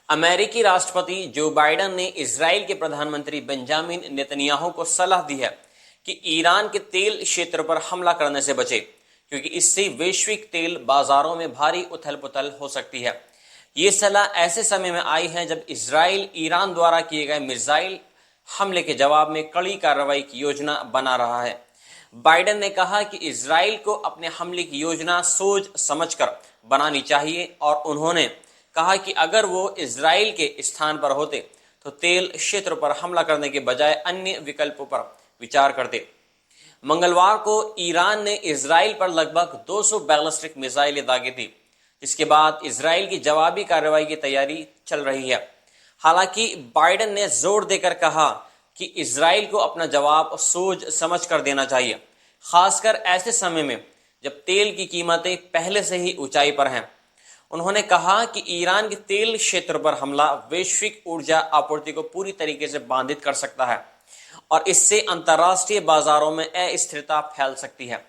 अमेरिकी राष्ट्रपति Joe Biden ने इजराइल के प्रधानमंत्री बेंजामिन नेतन्याहू को सलाह दी है कि ईरान के तेल क्षेत्र पर हमला करने से बचे, क्योंकि इससे वैश्विक तेल बाजारों में भारी उथल पुथल हो सकती है। ये सलाह ऐसे समय में आई है जब इजराइल ईरान द्वारा किए गए मिसाइल हमले के जवाब में कड़ी कार्रवाई की योजना बना रहा है। बाइडेन ने कहा कि इजराइल को अपने हमले की योजना सोच समझकर बनानी चाहिए और उन्होंने कहा कि अगर वो इजराइल के स्थान पर होते तो तेल क्षेत्र पर हमला करने के बजाय अन्य विकल्पों पर विचार करते। मंगलवार को ईरान ने इजराइल पर लगभग 200 बैलिस्टिक मिसाइलें दागी थी, जिसके बाद इजराइल की जवाबी कार्रवाई की तैयारी चल रही है। हालांकि बाइडेन ने जोर देकर कहा कि इजराइल को अपना जवाब सोच समझ कर देना चाहिए, खासकर ऐसे समय में जब तेल की कीमतें पहले से ही ऊंचाई पर हैं। उन्होंने कहा कि ईरान के तेल क्षेत्र पर हमला वैश्विक ऊर्जा आपूर्ति को पूरी तरीके से बाधित कर सकता है और इससे अंतर्राष्ट्रीय बाजारों में अस्थिरता फैल सकती है।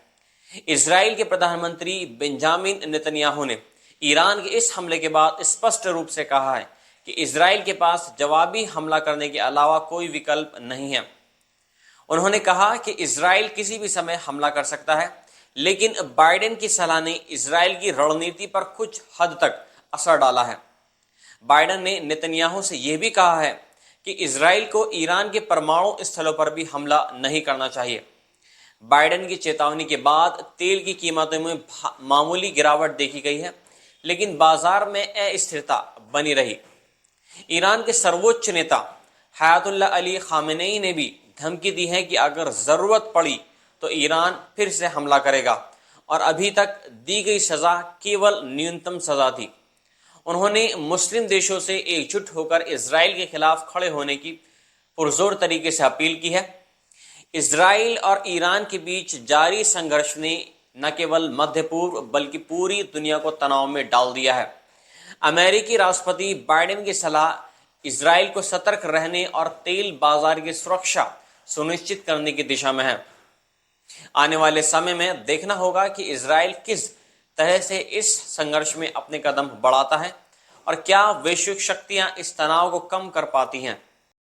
इजराइल के प्रधानमंत्री बेंजामिन नेतन्याहू ने ईरान के इस हमले के बाद स्पष्ट रूप से कहा है कि इजराइल के पास जवाबी हमला करने के अलावा कोई विकल्प नहीं है। उन्होंने कहा कि इजराइल किसी भी समय हमला कर सकता है, लेकिन बाइडेन की सलाह ने इजराइल की रणनीति पर कुछ हद तक असर डाला है। बाइडेन ने नेतन्याहू से यह भी कहा है कि इजराइल को ईरान के परमाणु स्थलों पर भी हमला नहीं करना चाहिए। बाइडेन की चेतावनी के बाद तेल की कीमतों में मामूली गिरावट देखी गई है, लेकिन बाजार में अस्थिरता बनी रही। ईरान के सर्वोच्च नेता हयातुल्लाह अली खामेनेई ने भी धमकी दी है कि अगर जरूरत पड़ी तो ईरान फिर से हमला करेगा और अभी तक दी गई सजा केवल न्यूनतम सजा थी। उन्होंने मुस्लिम देशों से एकजुट होकर इजराइल के खिलाफ खड़े होने की पुरजोर तरीके से अपील की है। इजराइल और ईरान के बीच जारी संघर्ष ने न केवल मध्य पूर्व बल्कि पूरी दुनिया को तनाव में डाल दिया है। अमेरिकी राष्ट्रपति बाइडेन की सलाह इजराइल को सतर्क रहने और तेल बाजार की सुरक्षा सुनिश्चित करने की दिशा में है। आने वाले समय में देखना होगा कि इजराइल किस तरह से इस संघर्ष में अपने कदम बढ़ाता है और क्या वैश्विक शक्तियां इस तनाव को कम कर पाती हैं।